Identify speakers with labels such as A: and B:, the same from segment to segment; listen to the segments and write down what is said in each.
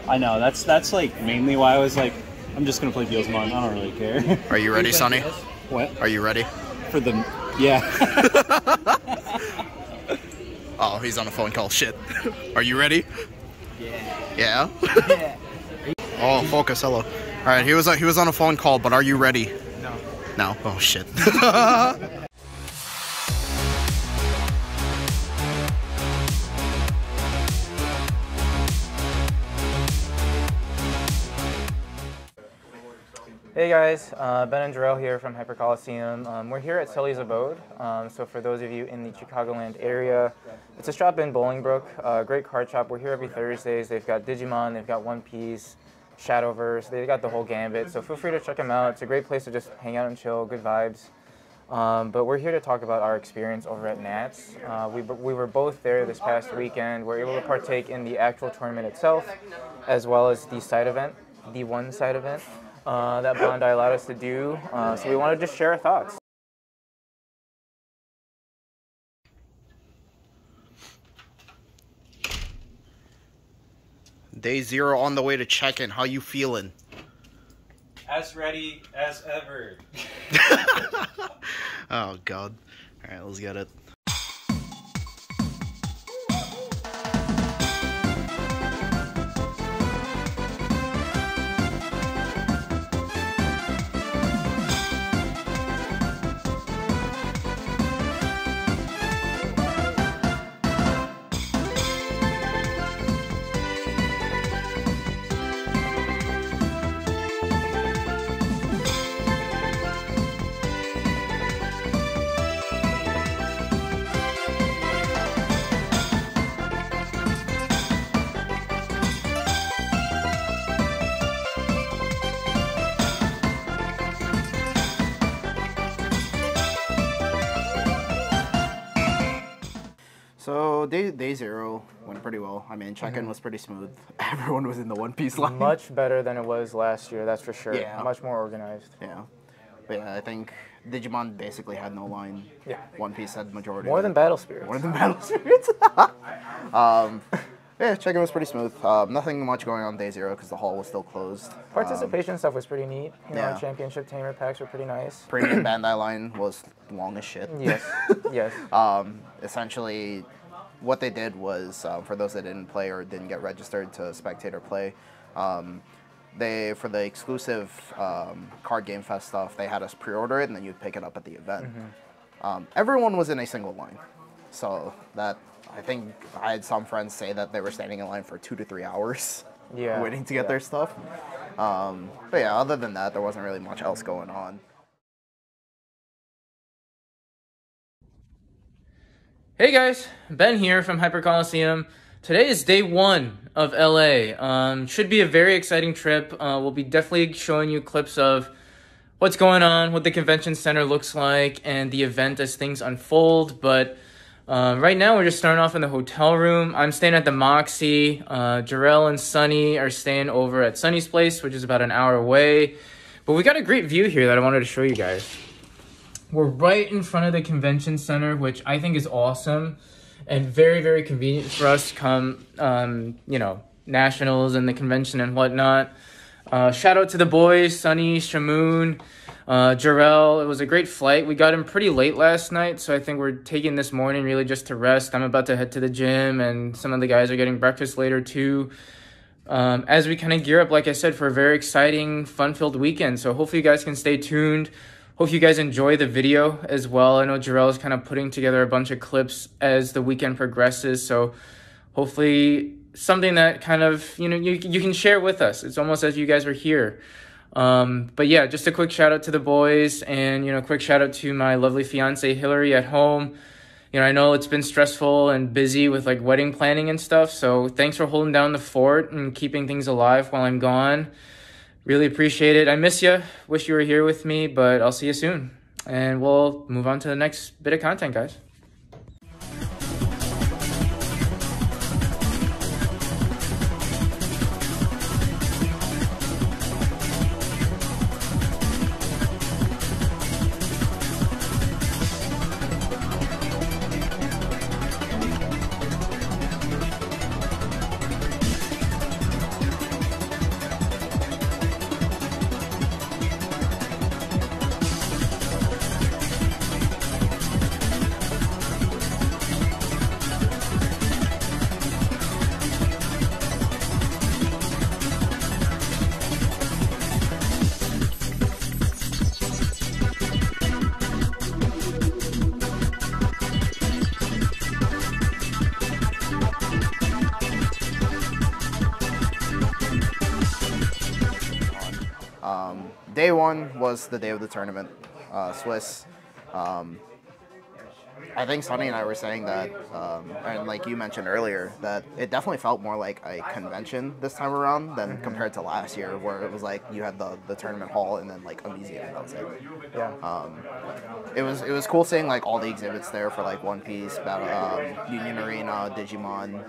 A: I know, that's like mainly why I was like, I'm just gonna play Beelsmon. I don't really care.
B: Are you ready, Sonny?
A: What?
B: Are you ready?
A: For the... Yeah.
B: Oh, he's on a phone call. Shit. Are you ready?
A: Yeah.
B: Yeah?
A: Yeah.
B: Oh, focus. Hello. All right, he was on a phone call, but are you ready?
A: No.
B: No? Oh, shit.
C: Hey guys, Ben and Jorel here from Hyper Colosseum. We're here at Sully's Abode. So for those of you in the Chicagoland area, it's a shop in Bolingbrook, great card shop. We're here every Thursdays. They've got Digimon, they've got One Piece, Shadowverse, they've got the whole gambit. So feel free to check them out. It's a great place to just hang out and chill, good vibes. But we're here to talk about our experience over at Nats. We were both there this past weekend. We were able to partake in the actual tournament itself, as well as the side event, the one side event. That Bandai allowed us to do, so we wanted to just share our thoughts.
B: Day 0 on the way to check-in. How you feeling?
A: As ready as ever.
B: Oh, God. All right, let's get it. So day 0 went pretty well. I mean, check-in was pretty smooth. Everyone was in the One Piece line.
C: Much better than it was last year, that's for sure.
B: Yeah.
C: Much more organized.
B: Yeah. But yeah, I think Digimon basically had no line.
C: Yeah.
B: One Piece had the majority.
C: More than Battle Spirits.
B: More than Battle Spirits. Yeah, check-in was pretty smooth. Nothing much going on day 0 because the hall was still closed.
C: Participation stuff was pretty neat. You know,
B: yeah.
C: our championship tamer packs were pretty nice.
B: Premium Bandai line was long as shit.
C: Yes, yes.
B: Essentially, what they did was, for those that didn't play or didn't get registered to spectator play, they, for the exclusive Card Game Fest stuff, they had us pre-order it and then you'd pick it up at the event. Everyone was in a single line. So that, I think I had some friends say that they were standing in line for 2 to 3 hours waiting to get their stuff. But yeah, other than that, there wasn't really much else going on.
C: Hey guys, Ben here from Hyper Colosseum. Today is day 1 of LA. Should be a very exciting trip. We'll be definitely showing you clips of what's going on, what the convention center looks like, and the event as things unfold. But right now we're just starting off in the hotel room. I'm staying at the Moxie. Jorel and Sunny are staying over at Sunny's place, which is about an hour away. But we got a great view here that I wanted to show you guys. We're right in front of the convention center, which I think is awesome and very, very convenient for us to come, you know, Nationals and the convention and whatnot. Shout out to the boys, Sunny, Shamoon, Jorel. It was a great flight. We got in pretty late last night, so I think we're taking this morning really just to rest. I'm about to head to the gym, and some of the guys are getting breakfast later too. As we kind of gear up, like I said, for a very exciting, fun-filled weekend. So hopefully you guys can stay tuned. Hope you guys enjoy the video as well. I know Jorel is kind of putting together a bunch of clips as the weekend progresses. So hopefully something that kind of, you know, you can share with us. It's almost as you guys are here. But yeah, just a quick shout out to the boys and, you know, quick shout out to my lovely fiance Hillary at home. You know, I know it's been stressful and busy with like wedding planning and stuff. So thanks for holding down the fort and keeping things alive while I'm gone. Really appreciate it. I miss you. Wish you were here with me, but I'll see you soon. And we'll move on to the next bit of content, guys.
B: Day one was the day of the tournament, Swiss. I think Sonny and I were saying that, and like you mentioned earlier, that it definitely felt more like a convention this time around than compared to last year, where it was like you had the tournament hall and then like a museum. That was it.
C: Yeah.
B: It was cool seeing like all the exhibits there for like One Piece, Union Arena, Digimon.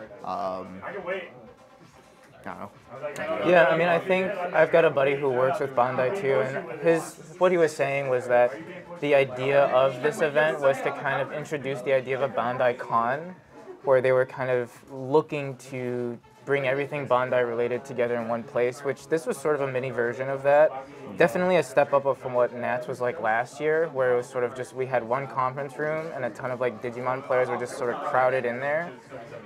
B: I don't know.
C: Yeah, I mean, I think I've got a buddy who works with Bandai too, and what he was saying was that the idea of this event was to kind of introduce the idea of a Bandai Con, where they were kind of looking to bring everything Bandai related together in one place, which this was sort of a mini version of that. Definitely a step up from what Nats was like last year, where it was sort of just, we had one conference room and a ton of like Digimon players were just sort of crowded in there.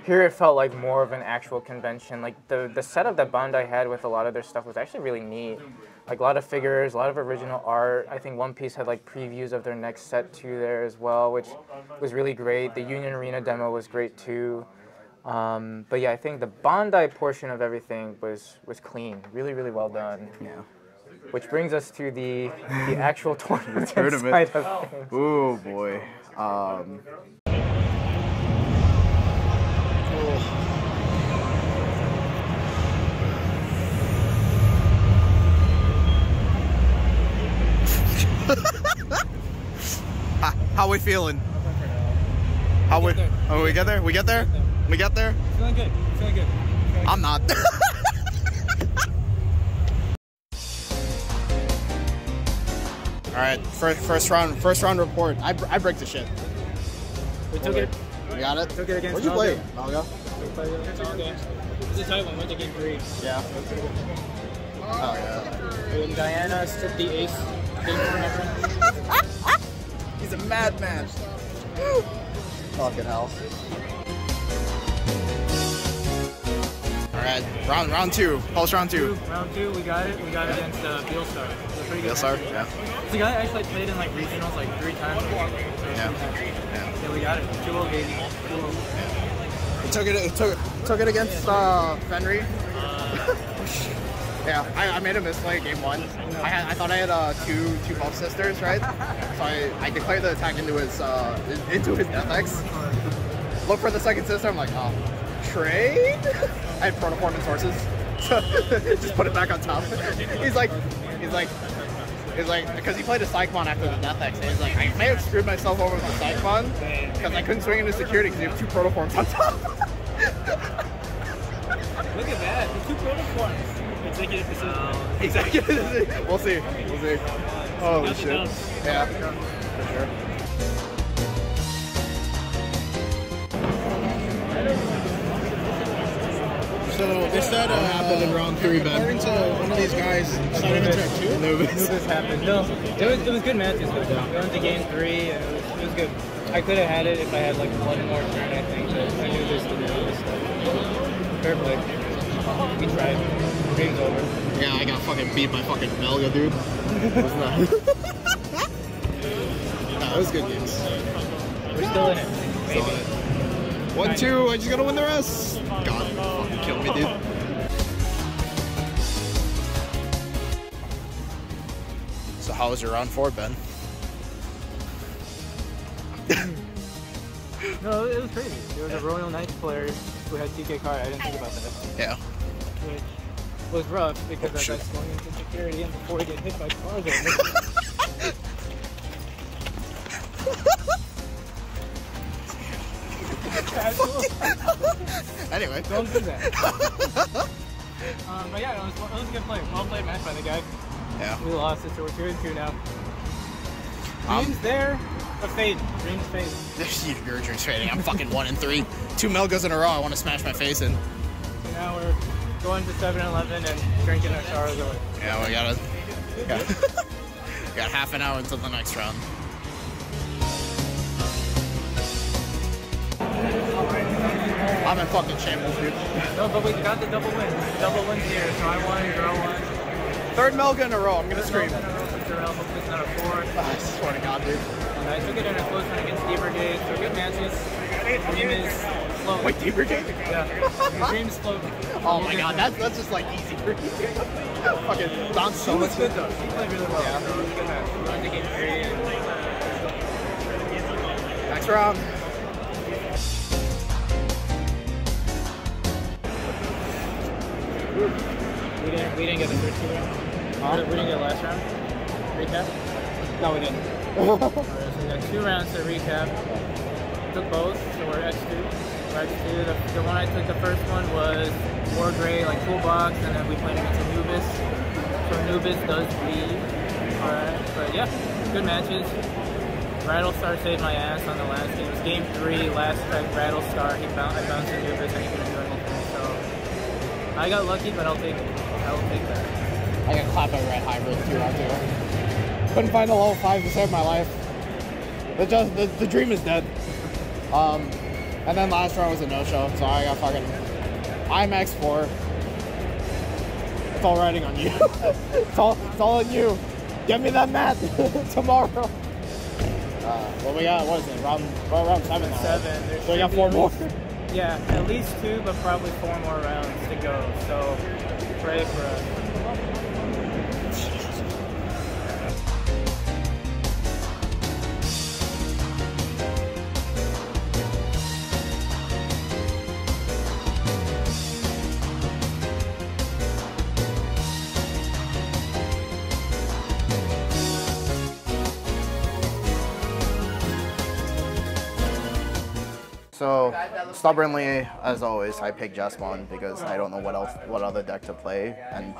C: Here it felt like more of an actual convention. Like the setup that Bandai had with a lot of their stuff was actually really neat. Like a lot of figures, a lot of original art. I think One Piece had like previews of their next set too there as well, which was really great. The Union Arena demo was great too. But yeah, I think the Bandai portion of everything was clean, really, really well done.
B: Yeah.
C: Which brings us to the actual tournament.
B: Side of
C: things.
B: Oh boy. How we feeling? How we? Oh, we get there. We get there. We got there.
C: Feeling good. Feeling good.
B: I'm not. All right, first round report. I break the shit.
C: We took it.
B: We got it.
C: Took it against.
B: Where'd you play? Malga.
C: This is a tight one. Went to game 3.
B: Yeah. Oh yeah.
C: When Diana took the ace. Game 4 never.
B: He's a madman. Fucking hell. All right, round 2. Pulse round 2.
C: Round 2, we got it. We got it against Beelstar. Pretty good.
B: Beelstar, yeah.
C: The guy actually played in like regionals like 3 times. Yeah, we got it. 2-0 baby. 2-0.
B: Took it against Fenry. Yeah, I made a misplay game 1. I thought I had two Pulse sisters, right? So I declared the attack into his Death X. Look for the second sister. I'm like, oh, trade. I had Protoform and Sources, so just put it back on top. He's like, because he played a Cyclone after the Death X, and he's like, I may have screwed myself over with the Cyclone because I couldn't swing into security because you have 2 Protoforms on top.
C: Look at that, the 2 Protoforms. Executive decision.
B: Executive decision. We'll see. Oh shit. Yeah, for sure.
D: So they said happened in round 3, Ben. According to one of these guys, started in turn 2.
C: Anubis happened. No, it was good matches though. We went to game 3 and it was good. I could have had it if I had like one more turn, I think, but I knew this didn't do this stuff. Fair play. We tried. Game's over.
D: Yeah, I got fucking beat by fucking Melga, dude. Wasn't that? No, it was good games.
C: We're still in it. Maybe.
D: Still in it. 1-2, I just gotta win the rest. God, fucking kill me, dude.
B: So how was your round 4, Ben?
C: No, it was crazy. There was a Royal Knights player who had TK card. I didn't think about that.
B: Yeah.
C: Which was rough because I was going into security and before I get hit by cars.
B: Anyway.
C: Don't do that. But yeah, it was a good play. Well played match by the guy.
B: Yeah.
C: We lost it, so we're 2-2 now. Dreams there, but fade. Dreams fade.
B: Your dreams fading. I'm fucking 1-3. 2 Melgas in a row. I want to smash my face in.
C: So now we're going to 7-Eleven and drinking our sorrows away.
B: Yeah, we gotta. Got half an hour until the next round. I'm in fucking shambles, dude.
C: No, but we got the double win. Double wins here, so I won, Jorel won.
B: 3rd Melga in a row. I'm gonna scream.
C: Jorel, hopefully it's not a 4.
B: I swear to God, dude.
C: I took it in a close one against D-Brigade, so good matches. Your name is Sleuth.
D: Wait, deeper game?
C: Yeah. Your name is Sleuth.
D: Oh my god, that's just like easy for me. Fucking bounce so much.
C: Good though. He played really well.
D: Yeah.
C: So it was a good match. We won the game 3 and
D: Next round.
C: we didn't get the first 2 rounds.
D: Huh?
C: We didn't get the last round. Recap.
D: No, we didn't.
C: Alright, so we got 2 rounds to recap. Took both, so we're X2. We're X2. The one I took, the first one was War Gray, like toolbox, and then we played against Anubis. So Anubis does lead. Alright, but yeah, good matches. Rattlestar saved my ass on the last game. It was game 3, last strike, Rattlestar. I bounced Anubis, and he couldn't do anything. So I got lucky, but I'll take it. I will take that.
D: I got clapped by Red Hybrids 2 round 2. Couldn't find a level 5 to save my life. The dream is dead. And then last round was a no-show, so I got fucking IMAX 4. It's all riding on you. it's all on you. Get me that mat tomorrow. Well, we got, what is it, round 7 now.
C: 7. There
D: So we got
C: should
D: 4
C: be
D: more.
C: Yeah, at least 2, but probably 4 more rounds to go. So pray for us.
B: So, stubbornly, as always, I picked Jesmon because I don't know what other deck to play, and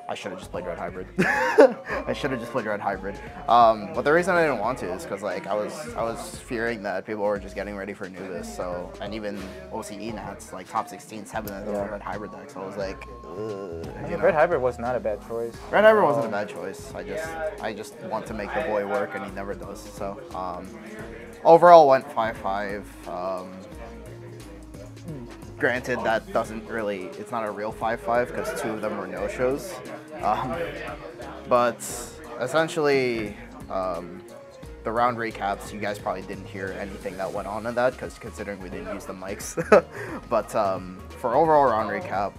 B: I should have just played Red Hybrid. I should have just played Red Hybrid. But the reason I didn't want to is because like I was fearing that people were just getting ready for Anubis. So, and even OCE Nats like top 16, 7 of the Red Hybrid deck. So I was like, you know.
C: Red Hybrid was not a bad choice.
B: Red Hybrid wasn't a bad choice. I just want to make the boy work, and he never does. So, overall went 5-5. Granted, that doesn't really, it's not a real 5-5 because 2 of them were no-shows. But essentially, the round recaps, you guys probably didn't hear anything that went on in that because considering we didn't use the mics. But for overall round recap,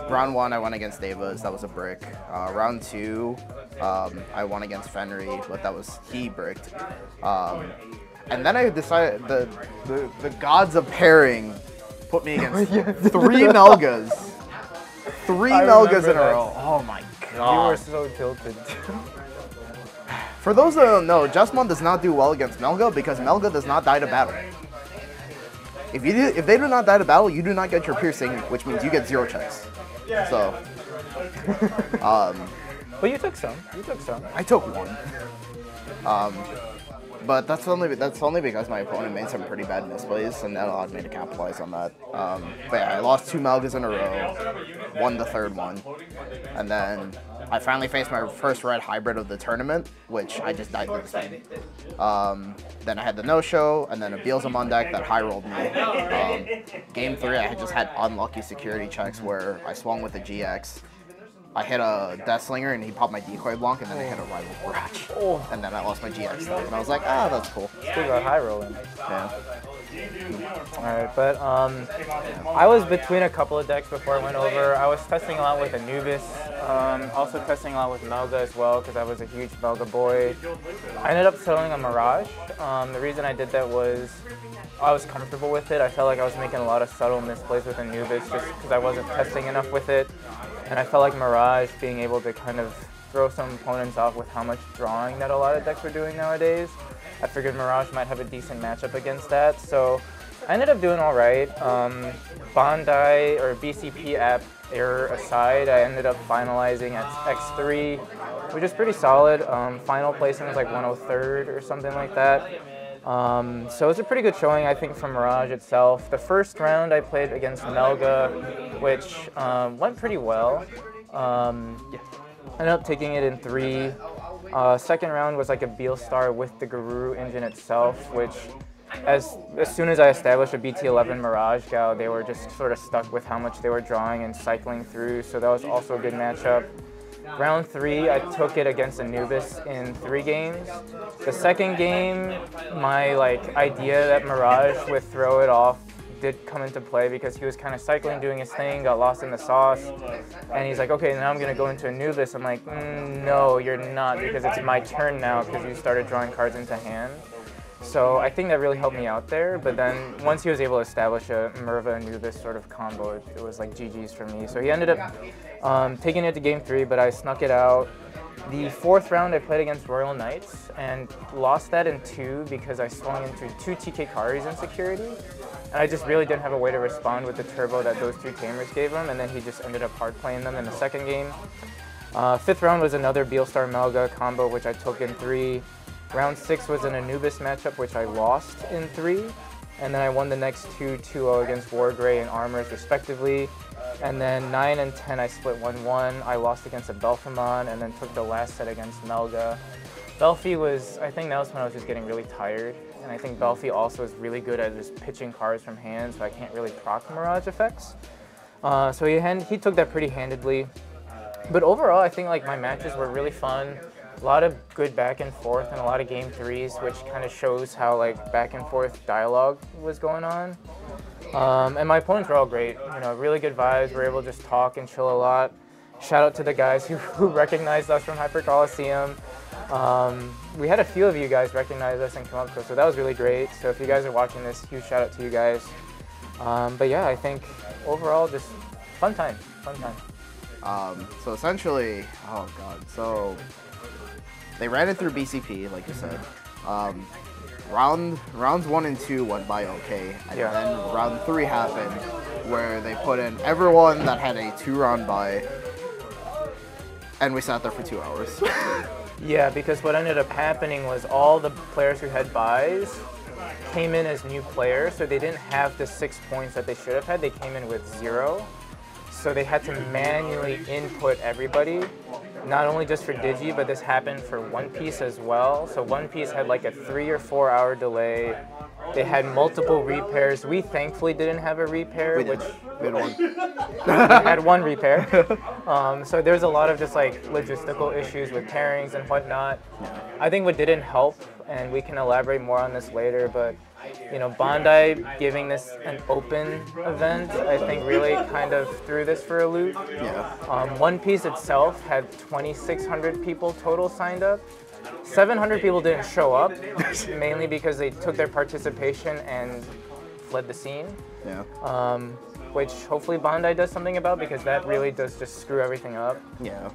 B: round 1 I won against Davis, that was a brick. Round 2, I won against Fenry, but he bricked. And then I decided the gods of pairing put me against 3 Melgas. 3 Melgas in a row. Oh my god.
C: You were so tilted.
B: For those that don't know, Jesmon does not do well against Melga because Melga does not die to battle. If they do not die to battle, you do not get your piercing, which means you get 0 checks. So,
C: But you took some. You took some.
B: I took 1. But that's only because my opponent made some pretty bad misplays, and that allowed me to capitalize on that. But yeah, I lost 2 Melgas in a row, won the 3rd one, and then I finally faced my first Red Hybrid of the tournament, which I just died to this game. Then I had the no-show, and then a Beelzemon deck that high-rolled me. Game 3, I just had unlucky security checks where I swung with a GX. I hit a Death Slinger and he popped my decoy block, and then I hit a Rival Barrage. And then I lost my GX deck, and I was like, ah, that's cool.
C: Speak about high rolling.
B: Yeah.
C: Alright, but I was between a couple of decks before I went over. I was testing a lot with Anubis, also testing a lot with Melga as well because I was a huge Melga boy. I ended up settling on Mirage. The reason I did that was I was comfortable with it. I felt like I was making a lot of subtle misplays with Anubis just because I wasn't testing enough with it. And I felt like Mirage being able to kind of throw some opponents off with how much drawing that a lot of decks were doing nowadays. I figured Mirage might have a decent matchup against that, so I ended up doing all right. Bandai or BCP app error aside, I ended up finalizing at X3, which is pretty solid. Final placing was like 103rd or something like that. So it's a pretty good showing, I think, from Mirage itself. The first round I played against Melga, which went pretty well. Ended up taking it in 3. Second round was like a Beelstar with the Guru engine itself, which as soon as I established a BT11 Mirage Gal, they were just sort of stuck with how much they were drawing and cycling through, so that was also a good matchup. Round 3, I took it against Anubis in 3 games. The second game, my idea that Mirage would throw it off did come into play because he was kind of cycling, doing his thing, got lost in the sauce, and he's like, okay, now I'm going to go into Anubis. I'm like, no, you're not, because it's my turn now because you started drawing cards into hand. So I think that really helped me out there, but then once he was able to establish a Merva Anubis sort of combo, it was like GG's for me. So he ended up taking it to game 3, but I snuck it out. The 4th round I played against Royal Knights and lost that in 2 because I swung into 2 TK Karis in security. And I just really didn't have a way to respond with the turbo that those 2 tamers gave him, and then he just ended up hard playing them in the second game. 5th round was another Beelstar Melga combo, which I took in 3. Round 6 was an Anubis matchup, which I lost in 3. And then I won the next 2 2-0 against Wargrey and Armors, respectively. And then 9 and 10, I split 1-1. I lost against a Belphimon, and then took the last set against Melga. Belphi was, I think that was when I was just getting really tired. And I think Belphi also is really good at just pitching cards from hand, so I can't really proc Mirage effects. So he took that pretty handedly. But overall, I think my matches were really fun. A lot of good back and forth and a lot of game 3s, which kind of shows how back and forth dialogue was going on. And my opponents were all great. Really good vibes. We were able to just talk and chill a lot. Shout out to the guys who recognized us from Hyper Colosseum. We had a few of you guys recognize us and come up to us, so that was really great. So if you guys are watching this, huge shout out to you guys. But yeah, I think overall just fun time.
B: So essentially, oh god, so they ran it through BCP, like you said. Rounds 1 and 2 went by okay, and then round 3 happened, where they put in everyone that had a 2-round bye, and we sat there for 2 hours.
C: Yeah, because what ended up happening was all the players who had buys came in as new players, so they didn't have the 6 points that they should have had. They came in with 0. So they had to manually input everybody, not only just for Digi, but this happened for One Piece as well. So One Piece had a 3 or 4 hour delay. They had multiple repairs. We thankfully didn't have a repair,
B: We had one.
C: we had 1 repair. So there's a lot of just logistical issues with pairings and whatnot. I think what didn't help, and we can elaborate more on this later, but Bandai giving this an open event, I think really kind of threw this for a loop.
B: Yeah.
C: One Piece itself had 2,600 people total signed up. 700 people didn't show up, mainly because they took their participation and fled the scene.
B: Yeah.
C: Which hopefully Bandai does something about, because that really does just screw everything up.
B: Yeah.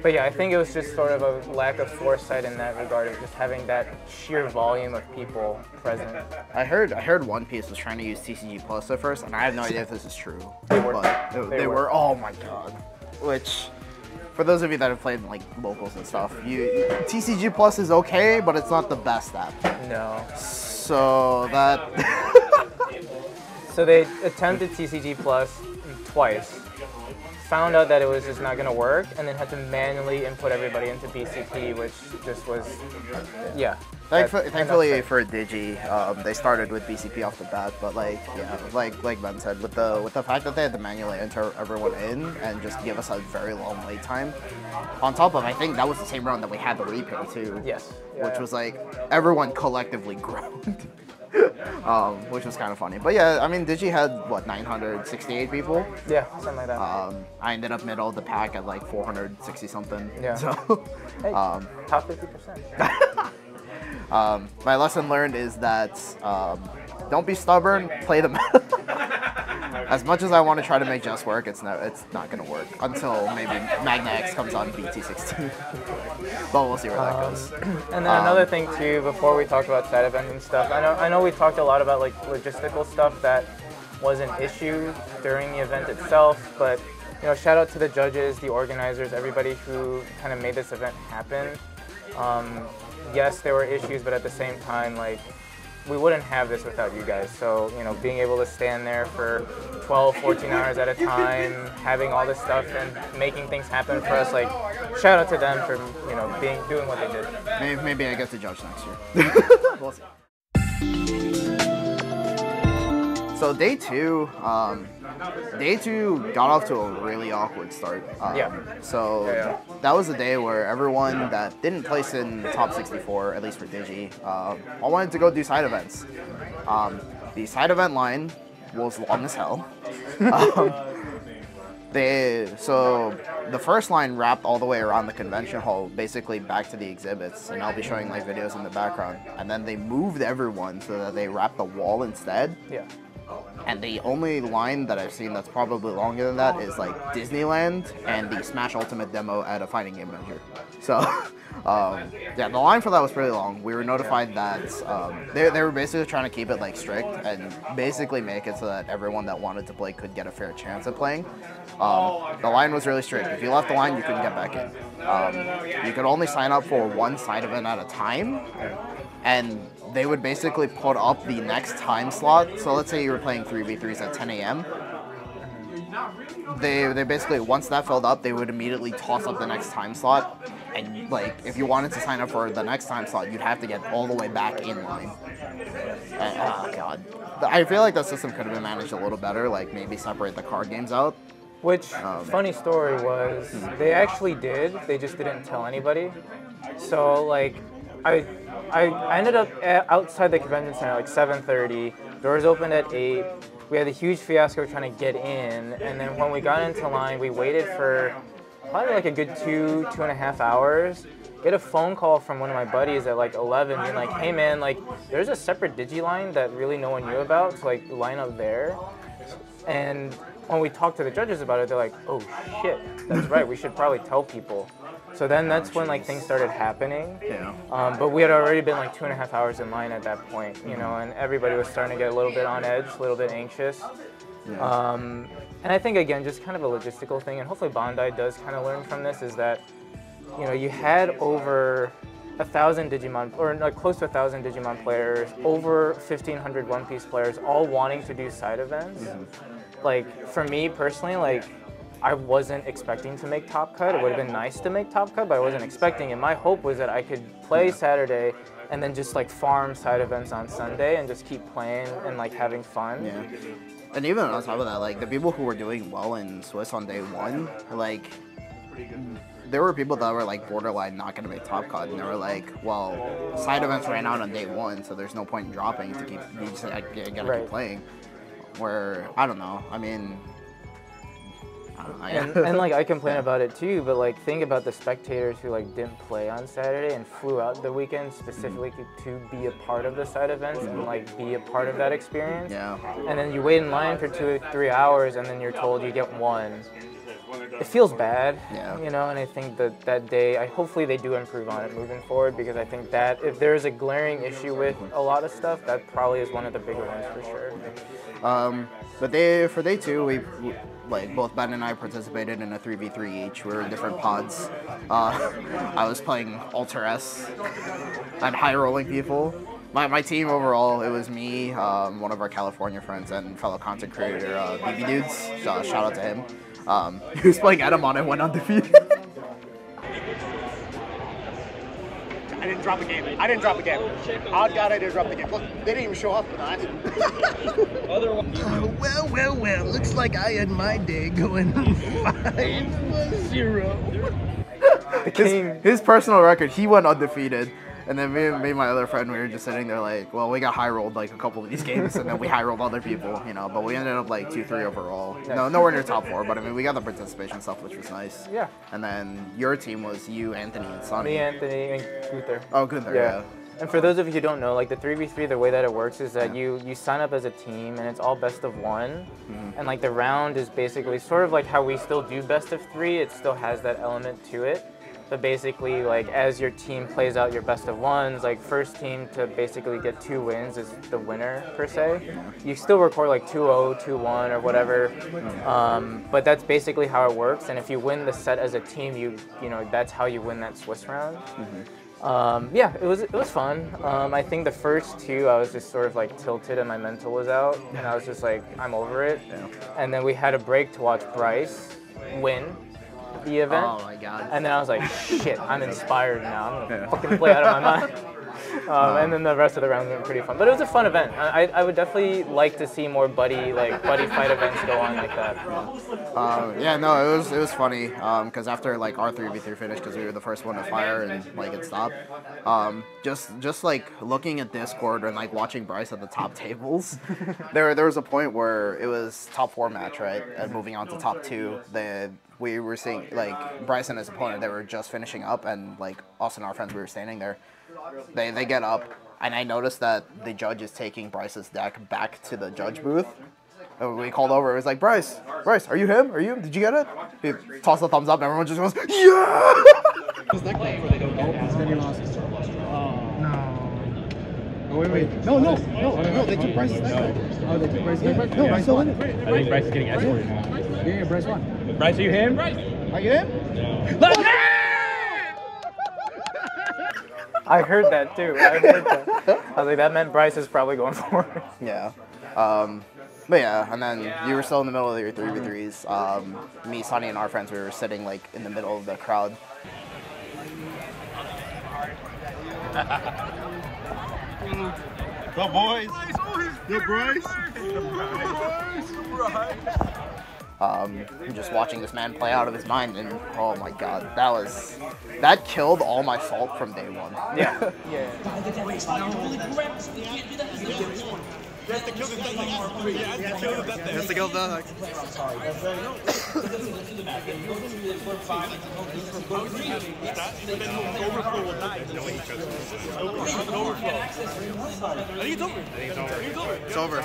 C: But yeah, I think it was just sort of a lack of foresight in that regard, of just having that sheer volume of people present.
B: I heard One Piece was trying to use TCG Plus at first, and I have no idea if this is true.
C: They were.
B: But they were. Oh my god. Which, for those of you that have played locals and stuff, TCG Plus is okay, but it's not the best app.
C: No.
B: So that.
C: So they attempted TCG Plus twice, found out that it was just not going to work, and then had to manually input everybody into BCP, which just was, yeah.
B: Thankfully for Digi, they started with BCP off the bat, but like Ben said, with the fact that they had to manually enter everyone in and just give us a very long wait time. On top of, I think that was the same round that we had the repair too.
C: Yes.
B: Which was everyone collectively groaned. Which was kind of funny. But yeah, I mean, Digi had, what, 968 people?
C: Yeah, something like that.
B: I ended up middle of the pack at 460 something.
C: Yeah.
B: So,
C: hey, top 50%.
B: My lesson learned is that don't be stubborn, play the meta. As much as I want to try to make Just work, it's not going to work until maybe Magna X comes on BT16. But we'll see where that goes.
C: And then another thing too, before we talk about side events and stuff, I know we talked a lot about logistical stuff that was an issue during the event itself, but shout out to the judges, the organizers, everybody who kind of made this event happen. Yes, there were issues, but at the same time, we wouldn't have this without you guys. So, being able to stand there for 12, 14 hours at a time, having all this stuff and making things happen for us, shout out to them for, doing what they did.
B: Maybe I get to judge next year. We'll see. So day two got off to a really awkward start. So that was the day where everyone that didn't place in top 64, at least for Digi, all wanted to go do side events. The side event line was long as hell. So the first line wrapped all the way around the convention hall, basically back to the exhibits, and I'll be showing like videos in the background. And then they moved everyone so that they wrapped the wall instead. Yeah. And the only line that I've seen that's probably longer than that is like Disneyland and the Smash Ultimate demo at a fighting game major. So, yeah, the line for that was pretty long. We were notified that they were basically trying to keep it like strict and basically make it so that everyone that wanted to play could get a fair chance at playing. The line was really strict. If you left the line, you couldn't get back in. You could only sign up for one side event at a time, and they would basically put up the next time slot. So let's say you were playing 3v3s at 10 a.m. They basically, once that filled up, they would immediately toss up the next time slot. And like, if you wanted to sign up for the next time slot, you'd have to get all the way back in line. And, oh god. I feel like that system could have been managed a little better, like maybe separate the card games out.
C: Which, funny story was, they actually did, they just didn't tell anybody. So like, I ended up outside the convention center like 7:30. Doors opened at 8. We had a huge fiasco trying to get in, and then when we got into line, we waited for probably like a good 2.5 hours. Get a phone call from one of my buddies at like 11, being like, "Hey man, like there's a separate Digi line that really no one knew about, so like line up there." And when we talked to the judges about it, they're like, "Oh shit, that's right. We should probably tell people." So then that's when like things started happening. Yeah. But we had already been like 2.5 hours in line at that point, you know, and everybody was starting to get a little bit on edge, a little bit anxious. Yeah. And I think again, just kind of a logistical thing, and hopefully Bandai does kind of learn from this, is that, you know, you had over 1,000 Digimon, or like close to 1,000 Digimon players, over 1,500 One Piece players, all wanting to do side events. Like for me personally, like, I wasn't expecting to make Top Cut. It would have been nice to make Top Cut, but I wasn't expecting it. My hope was that I could play Saturday and then just like farm side events on Sunday and just keep playing and like having fun.
B: Yeah. And even on top of that, like the people who were doing well in Swiss on day one, like there were people that were like borderline not going to make Top Cut, and they were like, well, side events ran out on day one, so there's no point in dropping to keep, you just gotta keep playing. Where, I don't know, I mean,
C: and like I complain about it too, but like think about the spectators who like didn't play on Saturday and flew out the weekend specifically to be a part of the side events and like be a part of that experience. Yeah. And then you wait in line for 2 or 3 hours and then you're told you get one. It feels bad, you know, and I think that that day, hopefully they do improve on it moving forward, because I think that if there's a glaring issue with a lot of stuff, that probably is one of the bigger ones for sure.
B: But for day two, we like both Ben and I participated in a 3v3 each. We were in different pods. I was playing Alter S and high rolling people. My team overall, it was me, one of our California friends, and fellow content creator BBDudes. Shout out to him. He was playing Edamon and went undefeated.
E: I didn't drop a game. Odd God, I didn't drop the game. Look, they didn't even show up for that.
F: Well, looks like I had my day going 5-0.
B: His personal record, he went undefeated. And then me and my other friend, we were just sitting there like, well, we got high rolled like a couple of these games, and then we high rolled other people, you know. But we ended up like 2-3 overall. No, nowhere near top 4, but I mean, we got the participation stuff, which was nice. Yeah. And then your team was you, Anthony, and Sonny.
C: Me, Anthony, and Gunther.
B: Oh, Gunther, yeah.
C: And for those of you who don't know, like the 3v3, the way that it works is that you sign up as a team, and it's all best of 1. And like the round is basically sort of like how we still do best of 3. It still has that element to it. But basically, like as your team plays out your best of 1s, like first team to basically get 2 wins is the winner per se. You still record like 2-0, 2-1, or whatever. But that's basically how it works. And if you win the set as a team, you know that's how you win that Swiss round. Yeah, it was fun. I think the first 2 I was just sort of like tilted and my mental was out, and I was just like, I'm over it. And then we had a break to watch BRYCE win the event.
B: Oh my god.
C: And then I was like, shit, I'm inspired now. I'm gonna fucking play out of my mind. And then the rest of the rounds were pretty fun. But it was a fun event. I would definitely like to see more buddy fight events go on like that.
B: Yeah, no, it was funny because after like our 3v3 finished, because we were the first one to fire and like it stopped. Just like looking at Discord and like watching Bryce at the top tables, there was a point where it was top 4 match, right, and moving on to top 2. We were seeing like Bryce and his opponent, they were just finishing up, and like us and our friends, we were standing there. They get up, and I noticed that the judge is taking Bryce's deck back to the judge booth. And we called over. It was like, Bryce, are you him? Are you him? Did you get it? He tossed a thumbs up, and everyone just goes, yeah!
D: Oh, wait. No, they took Bryce's deck. Oh, they took Bryce's deck? No, Bryce still in it.
G: I think Bryce is getting escorted now.
D: Yeah, Bryce won.
G: Bryce, are you him?
D: Are you him?
G: Let's go!
C: I heard that too. I was like, that meant Bryce is probably going for it.
B: Yeah. But yeah, and then you were still in the middle of your 3v3s. Me, Sonny, and our friends, we were sitting like in the middle of the crowd.
E: Go boys! Go Bryce!
B: Just watching this man play out of his mind, and oh my god, that killed all my salt from day one.
C: Yeah.
E: Has to kill the death. Has to kill the death. Overflow will die knowing each other. I think it's over. It's over.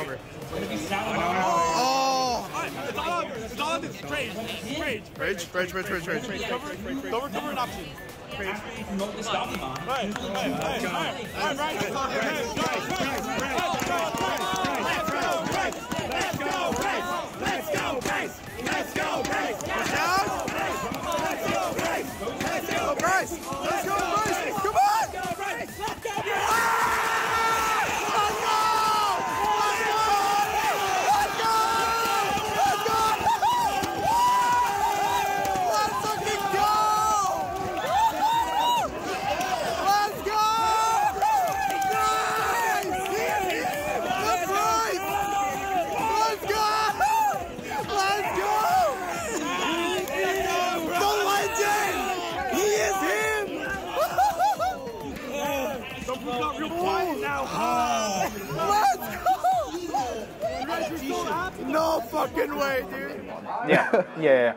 E: Oh! It's all on this. Rage. Cover an option. No fucking way, dude.
C: Yeah.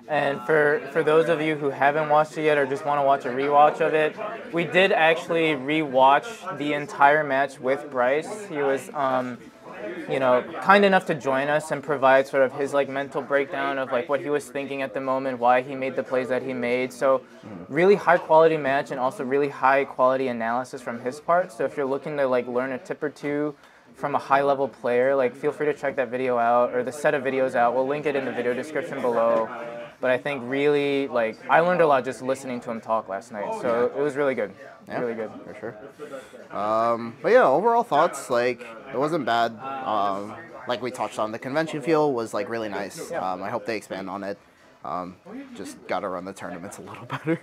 C: And for those of you who haven't watched it yet or just want to watch a rewatch of it, we did actually rewatch the entire match with Bryce. He was kind enough to join us and provide sort of his like mental breakdown of like what he was thinking at the moment, why he made the plays that he made. So really high quality match and also really high quality analysis from his part. So if you're looking to like learn a tip or two from a high level player, like feel free to check that video out or the set of videos out. We'll link it in the video description below. But I think really like I learned a lot just listening to him talk last night. So it was really good.
B: Yeah,
C: really good.
B: For sure. But yeah, overall thoughts, like, it wasn't bad. Like we touched on, the convention feel was, like, really nice. I hope they expand on it. Just got to run the tournaments a little better.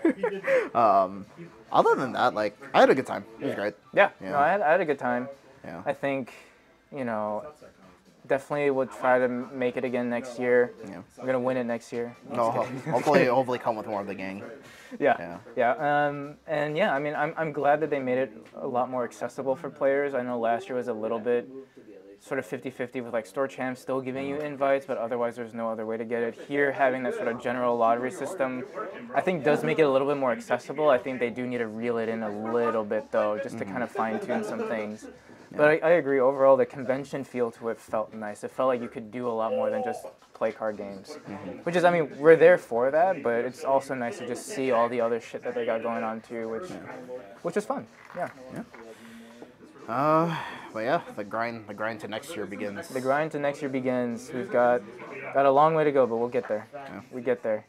B: Other than that, like, I had a good time. It was great.
C: Yeah. No, I had a good time.
B: Yeah.
C: I think, definitely would try to make it again next year. Yeah. We're going to win it next year.
B: No, hopefully come with more of the gang.
C: Yeah. And yeah, I mean, I'm glad that they made it a lot more accessible for players. I know last year was a little bit sort of 50-50 with like store champs still giving you invites, but otherwise there's no other way to get it. Here, having that sort of general lottery system, I think does make it a little bit more accessible. I think they do need to reel it in a little bit though, just to kind of fine tune some things. But I agree, overall, the convention feel to it felt nice. It felt like you could do a lot more than just play card games. Which is, I mean, we're there for that, but it's also nice to just see all the other shit that they got going on too, which is fun. Yeah.
B: But yeah, the grind to next year begins.
C: The grind to next year begins. We've got a long way to go, but we'll get there. Yeah. We get there.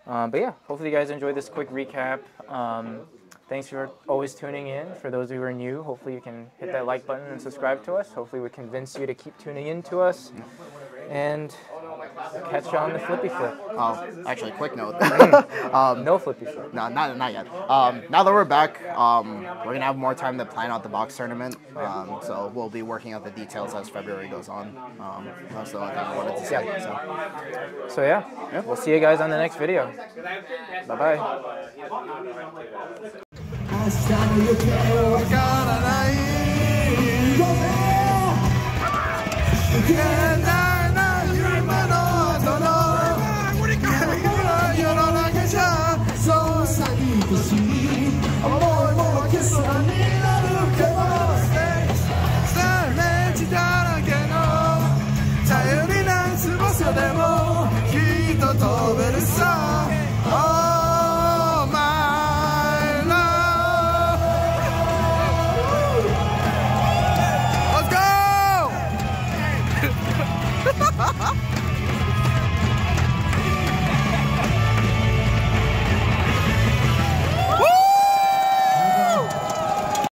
C: But yeah, hopefully you guys enjoyed this quick recap. Thanks for always tuning in. For those who are new, hopefully you can hit that like button and subscribe to us. Hopefully we convince you to keep tuning in to us. And catch you on the flippy flip.
B: Oh, actually, quick note.
C: No flippy flip.
B: No, not yet. Now that we're back, we're gonna have more time to plan out the box tournament. So we'll be working out the details as February goes on. That's the only thing I wanted to say.
C: So yeah, we'll see you guys on the next video. Bye bye.
F: Tell me